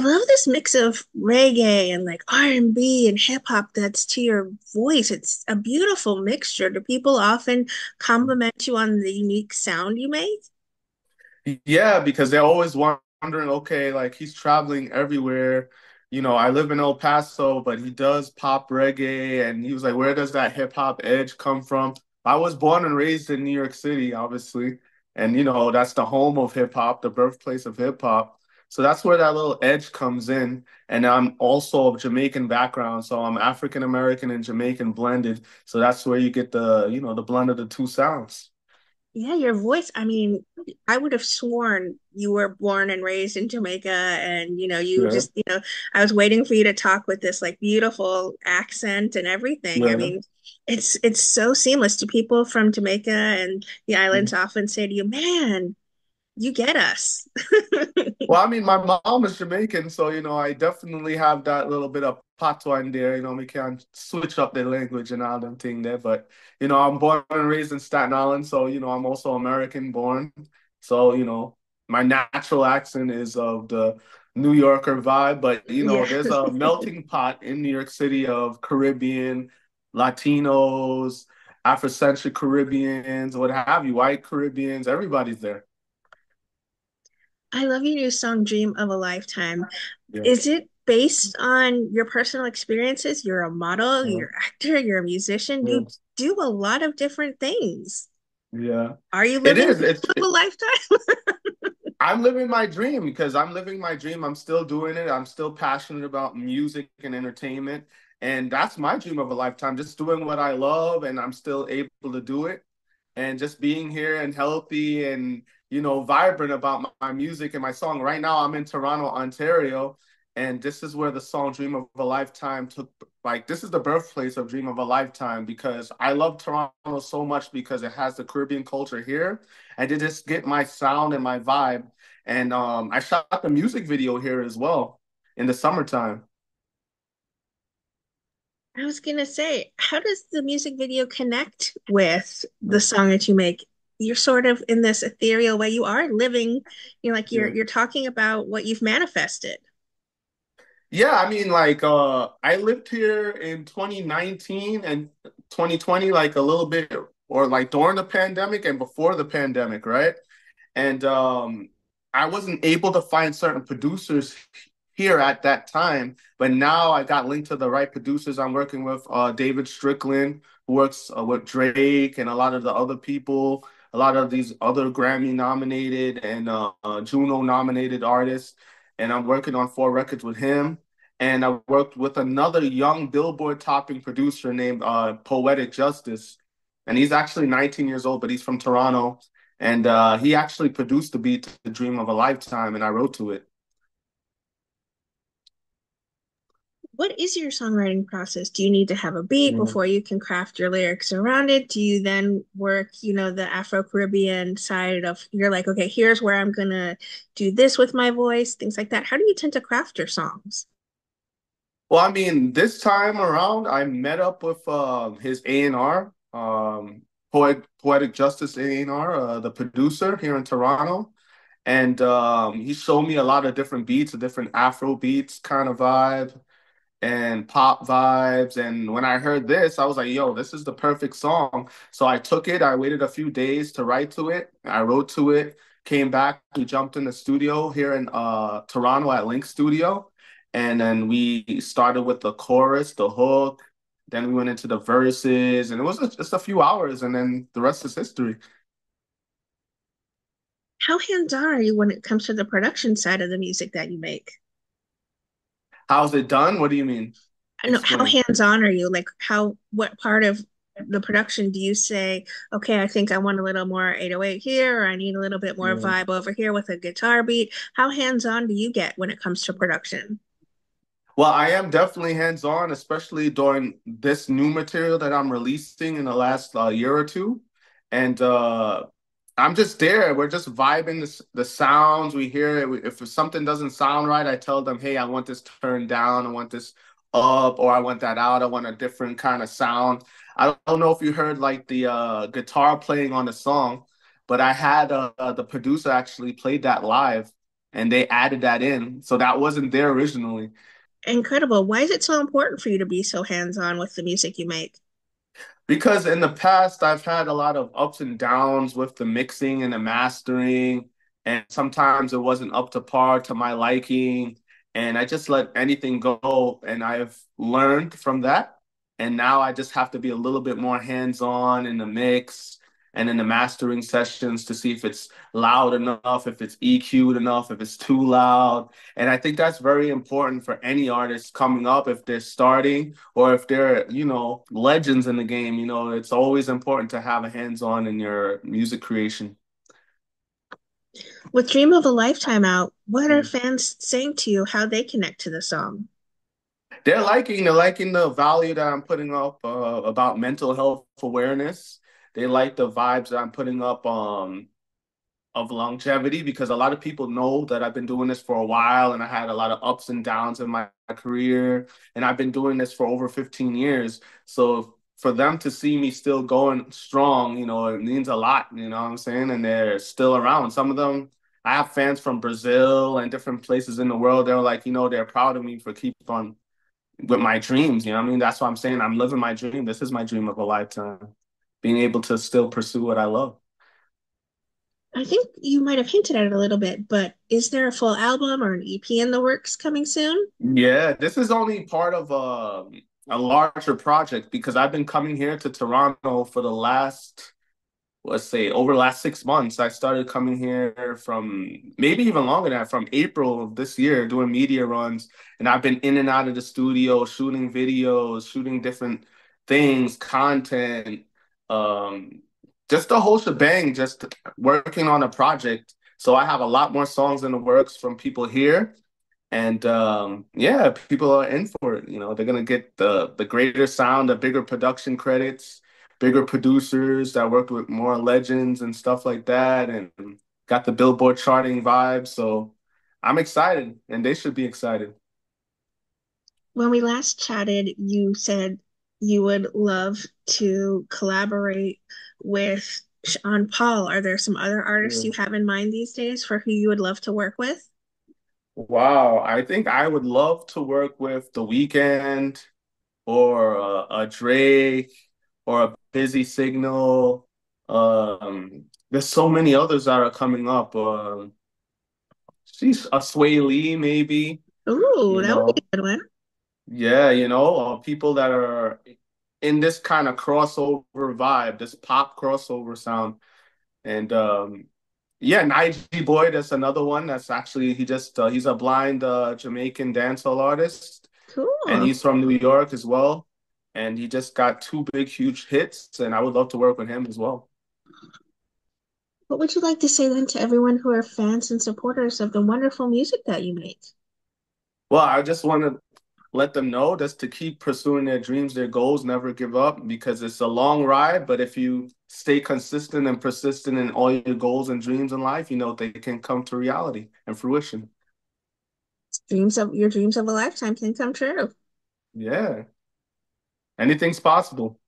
love this mix of reggae and like R&B and hip hop that's to your voice. It's a beautiful mixture. Do people often compliment you on the unique sound you make? Yeah, because they're always wondering, okay, like he's traveling everywhere. I live in El Paso, but he does pop reggae. And he was like, where does that hip hop edge come from? I was born and raised in New York City, obviously. And, that's the home of hip hop, the birthplace of hip hop. So that's where that little edge comes in. And I'm also of Jamaican background. So I'm African American and Jamaican blended. So that's where you get the blend of the two sounds. Yeah, your voice. I mean, I would have sworn you were born and raised in Jamaica and you Yeah. just, I was waiting for you to talk with this like beautiful accent and everything. I Yeah. mean, it's so seamless. To people from Jamaica and the islands often say to you, "Man, you get us." Well, I mean, my mom is Jamaican, so I definitely have that little bit of patois in there. We can switch up the language and all them thing there. But I'm born and raised in Staten Island, so I'm also American born. So my natural accent is of the New Yorker vibe, but Yeah. there's a melting pot in New York City of Caribbean, Latinos, Afrocentric Caribbeans, what have you, white Caribbeans, everybody's there. I love your new song, Dream of a Lifetime. Yeah. Is it based on your personal experiences? You're a model, Yeah. you're an actor, you're a musician. Yeah. You do a lot of different things. Yeah. Are you It living is. dream of a lifetime? I'm living my dream because I'm living my dream. I'm still doing it. I'm still passionate about music and entertainment. And that's my dream of a lifetime, just doing what I love and I'm still able to do it. And just being here and healthy and, vibrant about my music and my song. Right now, I'm in Toronto, Ontario, and this is where the song Dream of a Lifetime took, like, this is the birthplace of Dream of a Lifetime because I love Toronto so much because it has the Caribbean culture here. I did just get my sound and my vibe. And I shot the music video here as well in the summertime. I was gonna say, how does the music video connect with the song that you make? You're sort of in this ethereal way. You are living, like you're Yeah. you're talking about what you've manifested. Yeah, I mean, like, I lived here in 2019 and 2020, like a little bit, or like during the pandemic and before the pandemic, right? And I wasn't able to find certain producers here at that time, but now I got linked to the right producers. I'm working with David Strickland, who works with Drake and a lot of the other people, a lot of these other Grammy nominated and Juno nominated artists. And I'm working on 4 records with him. And I worked with another young Billboard topping producer named Poetic Justice. And he's actually 19 years old, but he's from Toronto. And he actually produced the beat to The Dream of a Lifetime, and I wrote to it. What is your songwriting process? Do you need to have a beat Yeah. before you can craft your lyrics around it? Do you then work, the Afro-Caribbean side of you're like, okay, here's where I'm gonna do this with my voice, things like that. How do you tend to craft your songs? Well, I mean, this time around, I met up with his A&R, Poetic Justice A&R, the producer here in Toronto. And he showed me a lot of different beats, different Afro beats kind of vibe and pop vibes. And when I heard this, I was like, yo, this is the perfect song. So I took it, I waited a few days to write to it. I wrote to it, came back, we jumped in the studio here in Toronto at Link Studio. And then we started with the chorus, the hook. Then we went into the verses, and it was just a few hours, and then the rest is history. How hands-on are you when it comes to the production side of the music that you make? How's it done? What do you mean? I know, how Explain. hands-on are you? Like what part of the production do you say, okay, I think I want a little more 808 here, or I need a little bit more Yeah. vibe over here with a guitar beat? How hands-on do you get when it comes to production? Well, I am definitely hands-on, especially during this new material that I'm releasing in the last year or two. And I'm just there. We're just vibing the sounds. We hear it. If something doesn't sound right, I tell them, hey, I want this turned down. I want this up, or I want that out. I want a different kind of sound. I don't know if you heard like the guitar playing on the song, but I had the producer actually played that live and they added that in. So that wasn't there originally. Incredible. Why is it so important for you to be so hands-on with the music you make? Because in the past, I've had a lot of ups and downs with the mixing and the mastering, and sometimes it wasn't up to par to my liking, and I just let anything go, and I've learned from that. And now I just have to be a little bit more hands-on in the mix and in the mastering sessions to see if it's loud enough, if it's EQ'd enough, if it's too loud. And I think that's very important for any artist coming up if they're starting or if they're, legends in the game. It's always important to have a hands-on in your music creation. With Dream of a Lifetime out, what are Mm. fans saying to you how they connect to the song? They're liking the value that I'm putting up about mental health awareness. They like the vibes that I'm putting up of longevity because a lot of people know that I've been doing this for a while and I had a lot of ups and downs in my career and I've been doing this for over 15 years. So for them to see me still going strong, it means a lot, you know what I'm saying? And they're still around. Some of them, I have fans from Brazil and different places in the world. They're like, they're proud of me for keep on with my dreams. You know what I mean? That's what I'm saying. I'm living my dream. This is my dream of a lifetime, being able to still pursue what I love. I think you might have hinted at it a little bit, but is there a full album or an EP in the works coming soon? Yeah, this is only part of a larger project because I've been coming here to Toronto for the last, let's say, over the last 6 months. I started coming here from maybe even longer than that, from April of this year, doing media runs. And I've been in and out of the studio, shooting videos, shooting different things, content, um, just the whole shebang, just working on a project. So I have a lot more songs in the works from people here and yeah, people are in for it. They're gonna get the greater sound, the bigger production credits, bigger producers that worked with more legends and stuff like that, and got the Billboard charting vibe. So I'm excited, and they should be excited. When we last chatted, you said you would love to collaborate with Sean Paul. Are there some other artists Yeah. you have in mind these days for who you would love to work with? Wow, I think I would love to work with The Weeknd or a Drake or a Busy Signal. There's so many others that are coming up. She's a Sway Lee, maybe, Ooh, you that would be know. a good one. Yeah, people that are in this kind of crossover vibe, this pop crossover sound. And yeah, Nige Boy, that's another one. That's actually he's a blind Jamaican dancehall artist, and Cool. he's from New York as well. And he just got two big, huge hits, and I would love to work with him as well. What would you like to say then to everyone who are fans and supporters of the wonderful music that you make? Well, I just want to let them know just to keep pursuing their dreams, their goals, never give up because it's a long ride. But if you stay consistent and persistent in all your goals and dreams in life, they can come to reality and fruition. Dreams of a lifetime can come true. Yeah, anything's possible.